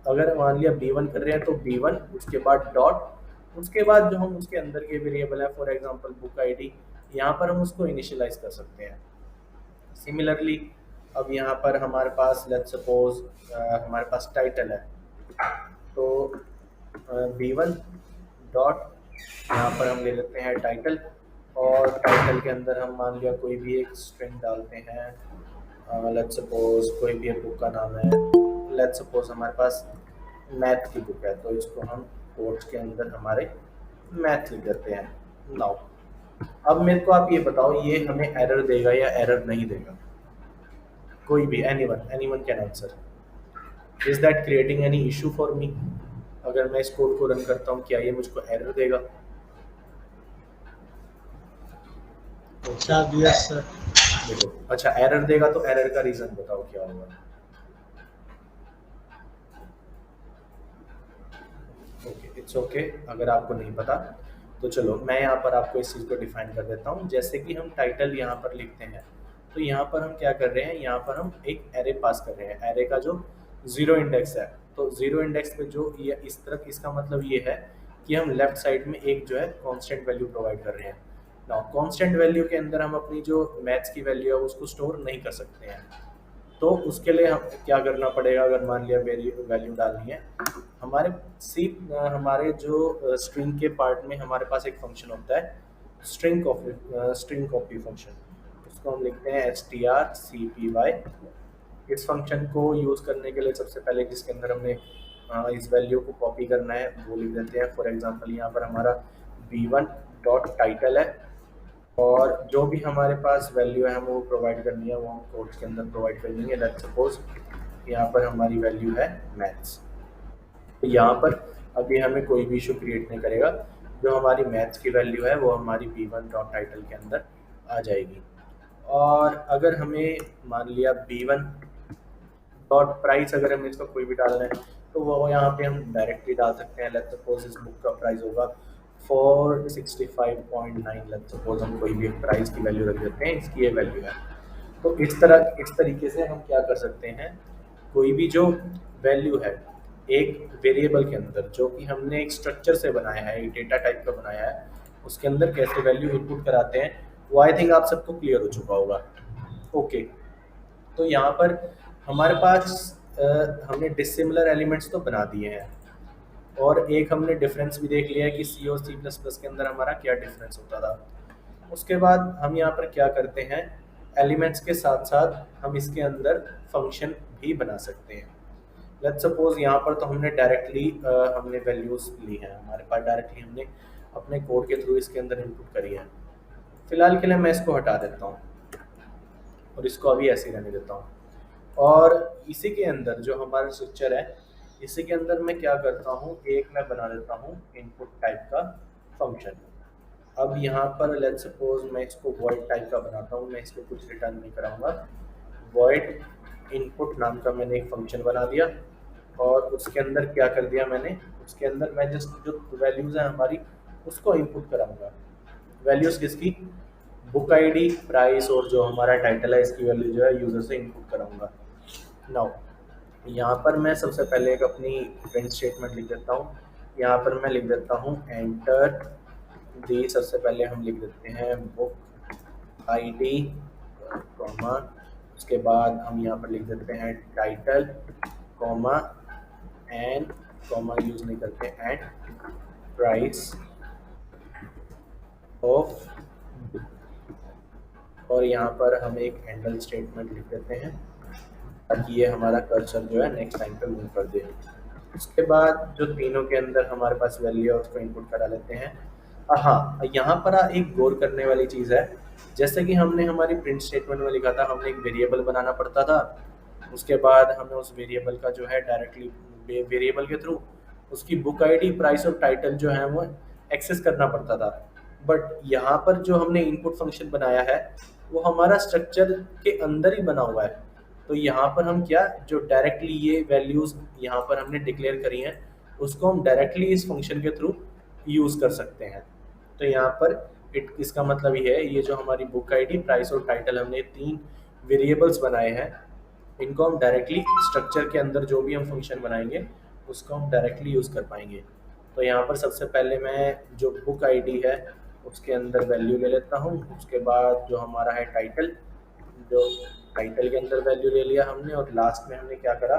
अगर मान लिया B1 कर रहे हैं तो B1 उसके बाद डॉट, उसके बाद जो हम उसके अंदर के वेरिएबल है फॉर एग्जांपल बुक आईडी, यहाँ पर हम उसको इनिशियलाइज कर सकते हैं। सिमिलरली अब यहाँ पर हमारे पास लेट्स सपोज हमारे पास टाइटल है, तो B1 डॉट यहाँ पर हम ले लेते हैं टाइटल, और टाइटल के अंदर हम मान लिया कोई भी एक स्ट्रिंग डालते हैं, लेट्स सपोज कोई भी एक बुक का नाम है, लेट्स सपोज हमारे पास मैथ की बुक है, तो इसको हम कोट्स के अंदर हमारे मैथ लिख देते हैं। नाउ अब मेरे को आप ये बताओ, ये हमें एरर देगा या एरर नहीं देगा, कोई भी anyone can answer. Is that creating any issue for me, अगर मैं इस कोड को रन करता हूँ क्या ये मुझको एरर देगा? अच्छा यस सर। देखो अच्छा एरर देगा तो एरर का रीजन बताओ क्या होगा। ओके इट्स ओके, अगर आपको नहीं पता तो चलो मैं यहाँ पर आपको इस चीज़ को डिफाइन कर देता हूँ। जैसे कि हम टाइटल यहाँ पर लिखते हैं, तो यहाँ पर हम क्या कर रहे हैं, यहाँ पर हम एक एरे पास कर रहे हैं, एरे का जो जीरो इंडेक्स है, तो जीरो इंडेक्स पे जो ये इस तरफ, इसका मतलब ये है कि हम लेफ्ट साइड में एक जो है कांस्टेंट वैल्यू प्रोवाइड कर रहे हैं। नाउ कांस्टेंट वैल्यू के अंदर हम अपनी जो मैथ्स की वैल्यू है उसको स्टोर नहीं कर सकते हैं, तो उसके लिए हम क्या करना पड़ेगा, अगर मान लिया वैल्यू डालनी है हमारे हमारे जो स्ट्रिंग के पार्ट में हमारे पास एक फंक्शन होता है स्ट्रिंग कॉपी फंक्शन, उसको हम लिखते हैं strcpy। इस फंक्शन को यूज़ करने के लिए सबसे पहले जिसके अंदर हमने इस वैल्यू को कॉपी करना है वो लिख देते हैं। फॉर एग्जांपल यहाँ पर हमारा B1 डॉट टाइटल है, और जो भी हमारे पास वैल्यू है हमें वो प्रोवाइड करनी है, वो हम कोड्स के अंदर प्रोवाइड कर देंगे। लेट्स सपोज यहाँ पर हमारी वैल्यू है मैथ्स, तो यहाँ पर अभी हमें कोई भी इशू क्रिएट नहीं करेगा, जो हमारी मैथ्स की वैल्यू है वो हमारी B1 डॉट टाइटल के अंदर आ जाएगी। और अगर हमें मान लिया B1 डॉट प्राइस, अगर हमें इसका कोई भी डालना है तो वो यहाँ पे हम डायरेक्टली डाल सकते हैं। लेट्स सपोज इस बुक का प्राइस होगा 465.9, लेट्स सपोज हम कोई भी प्राइस की वैल्यू रख देते हैं, इसकी ये वैल्यू है। तो इस तरीके से हम क्या कर सकते हैं, कोई भी जो वैल्यू है एक वेरिएबल के अंदर जो कि हमने एक स्ट्रक्चर से बनाया है, एक डेटा टाइप का बनाया है, उसके अंदर कैसे वैल्यू इनपुट कराते हैं वो आई थिंक आप सबको क्लियर हो चुका होगा। ओके तो यहाँ पर हमारे पास हमने डिसिमिलर एलिमेंट्स तो बना दिए हैं, और एक हमने डिफरेंस भी देख लिया है कि C और C++ के अंदर हमारा क्या डिफरेंस होता था। उसके बाद हम यहाँ पर क्या करते हैं, एलिमेंट्स के साथ साथ हम इसके अंदर फंक्शन भी बना सकते हैं। लेट्स सपोज यहाँ पर तो हमने डायरेक्टली हमने वैल्यूज़ ली हैं, हमारे पास डायरेक्टली हमने अपने कोड के थ्रू इसके अंदर इनपुट करी है। फिलहाल के लिए मैं इसको हटा देता हूँ और इसको अभी ऐसे ही रहने देता हूँ, और इसी के अंदर जो हमारा स्ट्रक्चर है इसी के अंदर मैं क्या करता हूँ, एक मैं बना देता हूँ इनपुट टाइप का फंक्शन। अब यहाँ पर लेट्स सपोज मैं इसको वॉइड टाइप का बनाता हूँ, मैं इसको कुछ रिटर्न नहीं कराऊंगा, वॉइड इनपुट नाम का मैंने एक फंक्शन बना दिया, और उसके अंदर क्या कर दिया मैंने, उसके अंदर मैं जस्ट जो वैल्यूज़ हैं हमारी उसको इनपुट कराऊंगा। वैल्यूज़ किसकी, बुक आईडी, प्राइस और जो हमारा टाइटल है इसकी वैल्यू जो है यूज़र से इनपुट कराऊंगा। नाउ यहाँ पर मैं सबसे पहले एक अपनी प्रिंट स्टेटमेंट लिख देता हूँ। यहाँ पर मैं लिख देता हूँ एंटर दी, सबसे पहले हम लिख देते हैं बुक आईडी कॉमा, उसके बाद हम यहाँ पर लिख देते हैं title comma and comma use नहीं करते, एंड प्राइस ऑफ, और यहाँ पर हम एक हैंडल स्टेटमेंट लिख देते हैं ताकि ये हमारा कर्सर जो है नेक्स्ट लाइन पे मूव कर दे। उसके बाद जो तीनों के अंदर हमारे पास वैल्यू है उसको इनपुट करा लेते हैं। हाँ, यहाँ पर एक गौर करने वाली चीज़ है, जैसे कि हमने हमारी प्रिंट स्टेटमेंट में लिखा था हमें एक वेरिएबल बनाना पड़ता था, उसके बाद हमें उस वेरिएबल का जो है डायरेक्टली वेरिएबल के थ्रू उसकी बुक आईडी प्राइस और टाइटल जो है वो एक्सेस करना पड़ता था। बट यहाँ पर जो हमने इनपुट फंक्शन बनाया है वो हमारा स्ट्रक्चर के अंदर ही बना हुआ है। तो यहाँ पर हम क्या, जो डायरेक्टली ये वैल्यूज़ यहाँ पर हमने डिक्लेयर करी हैं उसको हम डायरेक्टली इस फंक्शन के थ्रू यूज़ कर सकते हैं। तो यहाँ पर इसका मतलब ये है, ये जो हमारी बुक आईडी प्राइस और टाइटल हमने 3 वेरिएबल्स बनाए हैं, इनको हम डायरेक्टली स्ट्रक्चर के अंदर जो भी हम फंक्शन बनाएंगे उसको हम डायरेक्टली यूज़ कर पाएंगे। तो यहाँ पर सबसे पहले मैं जो बुक आईडी है उसके अंदर वैल्यू ले लेता हूँ, उसके बाद जो हमारा है टाइटल, जो टाइटल के अंदर वैल्यू ले लिया हमने, और लास्ट में हमने क्या करा,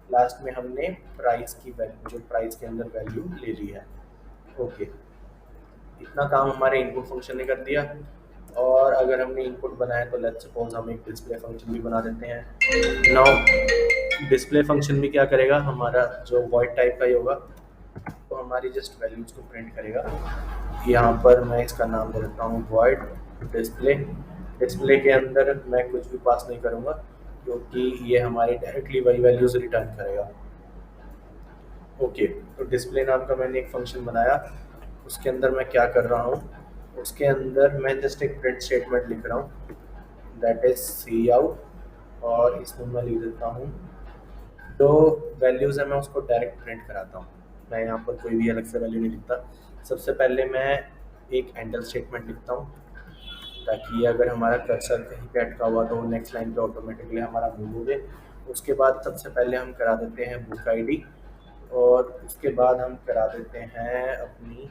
लास्ट में हमने प्राइस की वैल्यू, जो प्राइस के अंदर वैल्यू ले ली है। ओके, इतना काम हमारे इनपुट फंक्शन ने कर दिया। और अगर हमने इनपुट बनाया तो लेट्स सपोज हम एक डिस्प्ले फंक्शन भी बना देते हैं। नाउ डिस्प्ले फंक्शन भी क्या करेगा, हमारा जो वॉइड टाइप का ही होगा, तो हमारी जस्ट वैल्यूज को प्रिंट करेगा। यहाँ पर मैं इसका नाम दे देता हूँ वॉइड डिस्प्ले। डिस्प्ले के अंदर मैं कुछ भी पास नहीं करूँगा क्योंकि ये हमारी डायरेक्टली वही वैल्यूज रिटर्न करेगा। ओके, तो डिस्प्ले नाम का मैंने एक फंक्शन बनाया, उसके अंदर मैं क्या कर रहा हूँ, उसके अंदर मैं जस्ट एक प्रिंट स्टेटमेंट लिख रहा हूँ दैट इज सी आउट, और इसमें मैं लिख देता हूँ जो वैल्यूज़ है मैं उसको डायरेक्ट प्रिंट कराता हूँ। मैं यहाँ पर कोई भी अलग से वैल्यू नहीं लिखता। सबसे पहले मैं एक हैंडल स्टेटमेंट लिखता हूँ ताकि अगर हमारा कर्सर कहीं पे अटका हुआ तो नेक्स्ट लाइन पे ऑटोमेटिकली हमारा मूव हो जाए। उसके बाद सबसे पहले हम करा देते हैं बुक आईडी, और उसके बाद हम करा देते हैं अपनी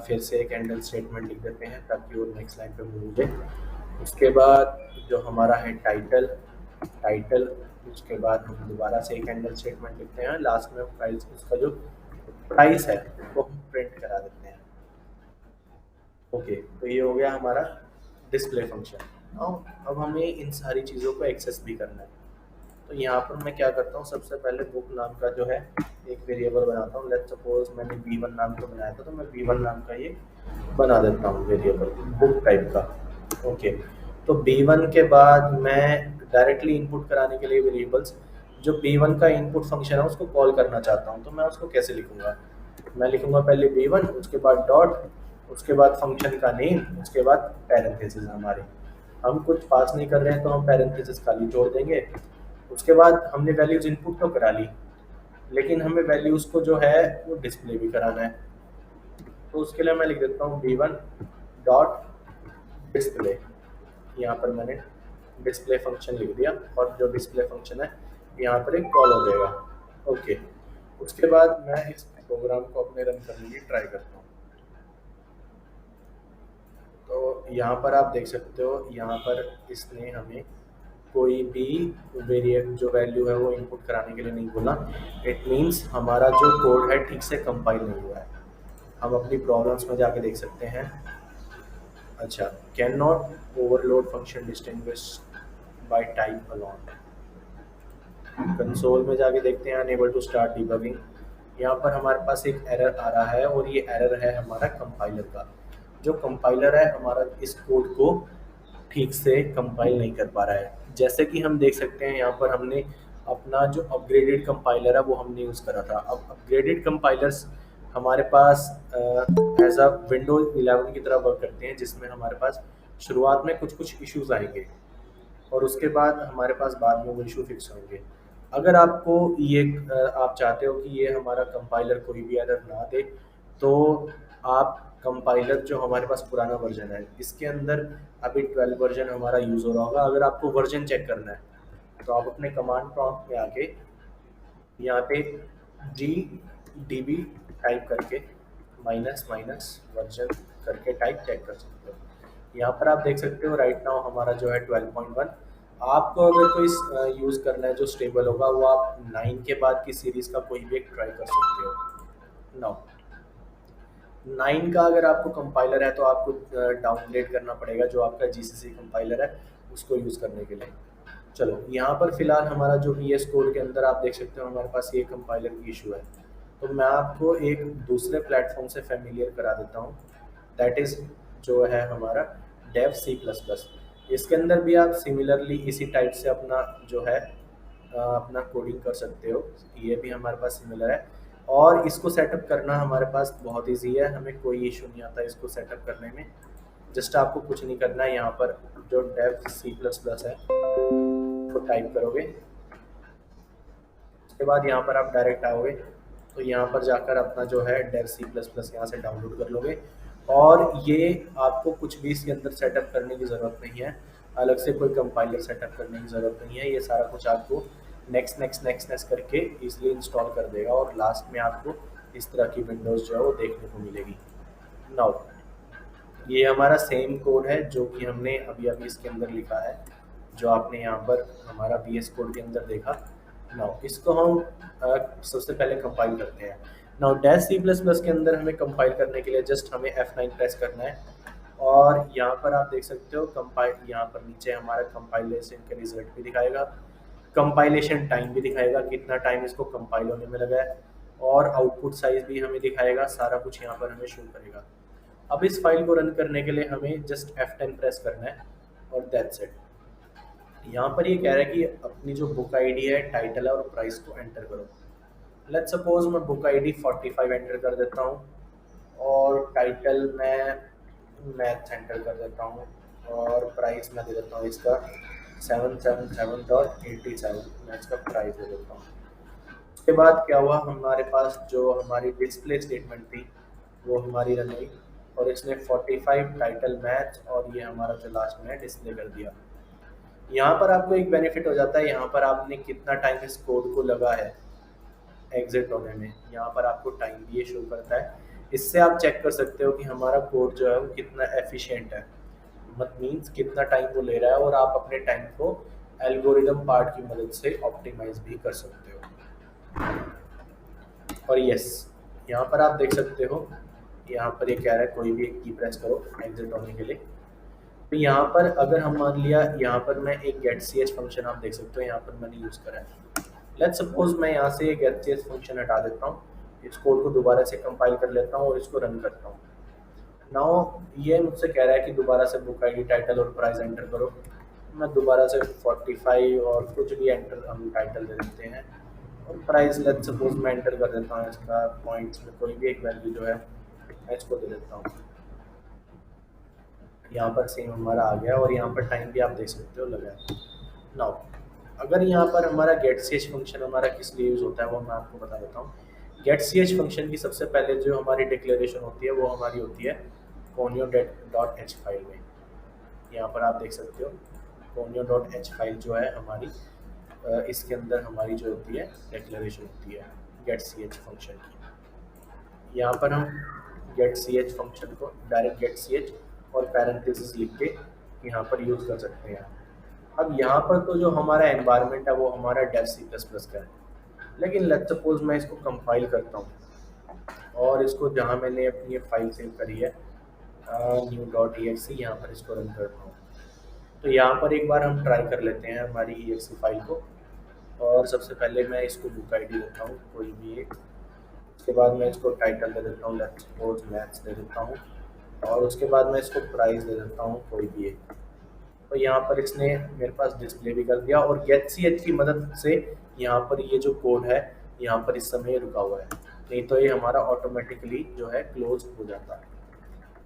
फिर से एक हैंडल स्टेटमेंट लिख देते हैं ताकि वो नेक्स्ट लाइन पे मूव हो जाए। उसके बाद जो हमारा है टाइटल, उसके बाद हम दोबारा से एक हैंडल स्टेटमेंट लिखते हैं, लास्ट में प्राइस, उसका जो प्राइस है वो हम प्रिंट करा देते हैं। ओके, तो ये हो गया हमारा डिस्प्ले फंक्शन। अब हमें इन सारी चीज़ों को एक्सेस भी करना है। तो यहाँ पर मैं क्या करता हूँ, सबसे पहले बुक नाम का जो है एक वेरिएबल बनाता हूँ। लेट्स सपोज मैंने B1 नाम का बनाया था तो मैं B1 नाम का ये बना देता हूँ वेरिएबल बुक टाइप का। ओके, तो B1 के बाद मैं डायरेक्टली इनपुट कराने के लिए वेरिएबल्स, जो B1 का इनपुट फंक्शन है उसको कॉल करना चाहता हूँ, तो मैं उसको कैसे लिखूँगा, मैं लिखूँगा पहले B1, उसके बाद डॉट, उसके बाद फंक्शन का नेम, उसके बाद पैरेंथेसिस। हमारे हम कुछ पास नहीं कर रहे हैं तो हम पैरेंथेसिस खाली छोड़ देंगे। उसके बाद हमने वैल्यूज़ इनपुट तो करा ली, लेकिन हमें वैल्यूज़ को जो है वो डिस्प्ले भी कराना है। तो उसके लिए मैं लिख देता हूँ B1 डॉट डिस्प्ले। यहाँ पर मैंने डिस्प्ले फंक्शन लिख दिया और जो डिस्प्ले फंक्शन है यहाँ पर एक कॉल हो जाएगा। ओके, उसके बाद मैं इस प्रोग्राम को अपने रन करने की ट्राई करता हूँ। तो यहाँ पर आप देख सकते हो, यहाँ पर इसने हमें कोई भी वेरिएबल जो वैल्यू है वो इनपुट कराने के लिए नहीं बोला। इट मीन्स हमारा जो कोड है ठीक से कंपाइल नहीं हुआ है। हम अपनी प्रॉब्लम्स में जाके देख सकते हैं। अच्छा, can not overload function distinguish bye type alone. Console में जाके देखते हैं अनेबल टू स्टार्ट डिबगिंग। यहाँ पर हमारे पास एक एरर आ रहा है और ये एरर है हमारा कंपाइलर का। जो कंपाइलर है हमारा इस कोड को ठीक से कंपाइल नहीं कर पा रहा है। जैसे कि हम देख सकते हैं यहाँ पर हमने अपना जो अपग्रेडेड कंपाइलर है वो हमने यूज़ करा था। अब अपग्रेडेड कंपाइलर्स हमारे पास एज अ विंडोज 11 की तरह वर्क करते हैं, जिसमें हमारे पास शुरुआत में कुछ इश्यूज आएंगे और उसके बाद हमारे पास बाद में वो इशू फिक्स होंगे। अगर आपको ये आप चाहते हो कि ये हमारा कंपाइलर कोई भी एरर ना दे, तो आप कंपाइलर जो हमारे पास पुराना वर्जन है इसके अंदर अभी 12 वर्जन हमारा यूज़ हो रहा होगा। अगर आपको वर्जन चेक करना है तो आप अपने कमांड प्रॉम्प्ट में आके यहाँ पे जी डी बी टाइप करके माइनस माइनस वर्जन करके टाइप चेक कर सकते हो। यहाँ पर आप देख सकते हो राइट नाउ हमारा जो है 12.1। आपको अगर कोई यूज़ करना है जो स्टेबल होगा, वो आप 9 के बाद की सीरीज़ का कोई भी एक ट्राई कर सकते हो। नाउ 9 का अगर आपको कंपाइलर है तो आपको डाउनग्रेड करना पड़ेगा, जो आपका जीसीसी कंपाइलर है उसको यूज़ करने के लिए। चलो यहाँ पर फिलहाल हमारा जो VS कोड के अंदर आप देख सकते हो हमारे पास ये कंपाइलर की इशू है। तो मैं आपको एक दूसरे प्लेटफॉर्म से फेमिलियर करा देता हूँ, दैट इज़ जो है हमारा डेव C++। इसके अंदर भी आप सिमिलरली इसी टाइप से अपना जो है अपना कोडिंग कर सकते हो। ये भी हमारे पास सिमिलर है और इसको सेटअप करना हमारे पास बहुत ईजी है, हमें कोई इशू नहीं आता इसको सेटअप करने में। जस्ट आपको कुछ नहीं करना है, यहाँ पर जो डेव C++ है को टाइप करोगे, उसके बाद यहाँ पर आप डायरेक्ट आओगे तो यहाँ पर जाकर अपना जो है डेव C++ यहाँ से डाउनलोड कर लोगे। और ये आपको कुछ भी इसके अंदर सेटअप करने की ज़रूरत नहीं है, अलग से कोई कंपाइलर सेटअप करने की ज़रूरत नहीं है। ये सारा कुछ आपको नेक्स्ट नेक्स्ट नेक्स्ट नेक्स्ट करके इजीली इंस्टॉल कर देगा और लास्ट में आपको इस तरह की विंडोज़ जो है वो देखने को मिलेगी। नाउ ये हमारा सेम कोड है जो कि हमने अभी अभी इसके अंदर लिखा है, जो आपने यहाँ पर हमारा VS कोड के अंदर देखा। नाउ इसको हम सबसे पहले कंपाइल करते हैं। नाउ डैश C++ के अंदर हमें कंपाइल करने के लिए जस्ट हमें F9 प्रेस करना है और यहाँ पर आप देख सकते हो कंपाइल, यहाँ पर नीचे हमारा कंपाइलेशन के रिजल्ट भी दिखाएगा, कंपाइलेशन टाइम भी दिखाएगा, कितना टाइम इसको कंपाइल होने में लगा है, और आउटपुट साइज भी हमें दिखाएगा। सारा कुछ यहाँ पर हमें शो करेगा। अब इस फाइल को रन करने के लिए हमें जस्ट F10 प्रेस करना है और दैट्स इट। यहाँ पर ये कह रहा है कि अपनी जो बुक आईडी है, टाइटल है और प्राइस को एंटर करो। लेट्स सपोज मैं बुक आईडी 45 एंटर कर देता हूँ और टाइटल में मैथ एंटर कर देता हूँ और प्राइस मैं दे देता हूँ इसका 777.87, मैं इसका प्राइस दे देता हूँ। उसके बाद क्या हुआ, हमारे पास जो हमारी डिस्प्ले स्टेटमेंट थी वो हमारी रन हुई और इसने 45 टाइटल मैथ और ये हमारा जो लास्ट में है डिस्प्ले कर दिया। यहाँ पर आपको एक बेनिफिट हो जाता है, यहाँ पर आपने कितना टाइम इस कोड को लगा है एग्जिट होने में, यहाँ पर आपको टाइम भी ये शो करता है। इससे आप चेक कर सकते हो कि हमारा कोड जो है वो कितना एफिशिएंट है, मत मीन्स कितना टाइम वो ले रहा है, और आप अपने टाइम को एल्गोरिदम पार्ट की मदद से ऑप्टिमाइज भी कर सकते हो। और यस, यहाँ पर आप देख सकते हो, यहाँ पर ये कह रहा है कोई भी एक की प्रेस करो एग्जिट होने के लिए। तो यहाँ पर अगर हम मान लिया, यहाँ पर मैं एक गेट ch फंक्शन आप देख सकते हो यहाँ पर मैंने यूज़ करा है। लेट्स सपोज मैं यहाँ से गेट ch फंक्शन हटा देता हूँ, इस कोड को दोबारा से कंपाइल कर लेता हूँ और इसको रन करता हूँ। नाउ ये मुझसे कह रहा है कि दोबारा से बुक आईडी, टाइटल और प्राइस एंटर करो। मैं दोबारा से 45 और कुछ भी एंटर हम टाइटल दे देते हैं और प्राइस लेट्स सपोज मैं एंटर कर देता हूँ इसका पॉइंट्स में कोई भी एक वैल्यू जो है मैं इसको दे देता हूँ। यहाँ पर सेम हमारा आ गया और यहाँ पर टाइम भी आप देख सकते हो लगा है। नाउ अगर यहाँ पर हमारा गेट ch फंक्शन हमारा किस लिए यूज़ होता है वो मैं आपको बता देता हूँ। गेट ch फंक्शन की सबसे पहले जो हमारी डिक्लेरेशन होती है वो हमारी होती है conio.h फाइल में। यहाँ पर आप देख सकते हो conio.h फाइल जो है हमारी, इसके अंदर हमारी जो होती है डिक्लेरेशन होती है गेट ch फंक्शन की। यहाँ पर हम गेट ch फंक्शन को डायरेक्ट गेट ch और पैरेंथेसिस लिख के यहाँ पर यूज़ कर सकते हैं। अब यहाँ पर तो जो हमारा एनवायरनमेंट है वो हमारा डेव C++ का है, लेकिन लेट्स सपोज मैं इसको कंपाइल करता हूँ और इसको जहाँ मैंने अपनी फाइल सेव करी है new.exe, यहाँ पर इसको रन करता हूँ। तो यहाँ पर एक बार हम ट्राई कर लेते हैं हमारी exe फाइल को, और सबसे पहले मैं इसको बुक आईडी देता हूँ कोई भी एक, उसके बाद मैं इसको टाइटल दे देता हूँ, लेट्स सपोज मैथ्स दे देता हूँ, और उसके बाद मैं इसको प्राइस दे देता हूँ कोई भी एक। तो यहाँ पर इसने मेरे पास डिस्प्ले भी कर दिया और गेट ch की मदद से यहाँ पर ये जो कोड है यहाँ पर इस समय रुका हुआ है, नहीं तो ये हमारा ऑटोमेटिकली जो है क्लोज हो जाता है।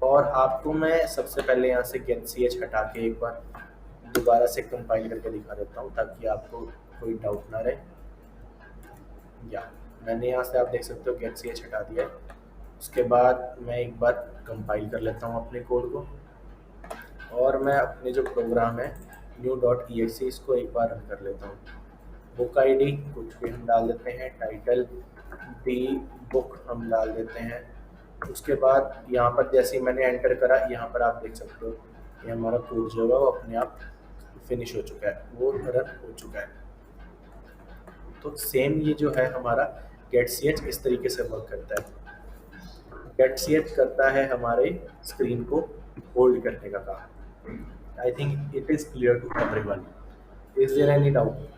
और आपको मैं सबसे पहले यहाँ से गेट ch हटा के एक बार दोबारा से कंपाइल करके दिखा देता हूँ ताकि आपको कोई डाउट ना रहे। या मैंने यहाँ से आप देख सकते हो गेट ch हटा दिया है। उसके बाद मैं एक बार कंपाइल कर लेता हूँ अपने कोड को और मैं अपने जो प्रोग्राम है न्यू डॉट ई एक्स इसको एक बार रन कर लेता हूँ। बुक आईडी कुछ भी हम डाल देते हैं, टाइटल दी बुक हम डाल देते हैं। उसके बाद यहाँ पर जैसे ही मैंने एंटर करा, यहाँ पर आप देख सकते हो कि हमारा कोड जो है वो अपने आप फिनिश हो चुका है, वो रन हो चुका है। तो सेम ये जो है हमारा गेट सी एच इस तरीके से वर्क करता है। गेट सी एच करता है हमारे स्क्रीन को होल्ड करने का काम। I think it is clear to everyone. Is there any doubt?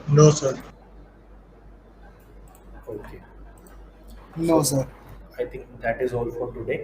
No, sir. Okay. No, So sir. I think that is all for today.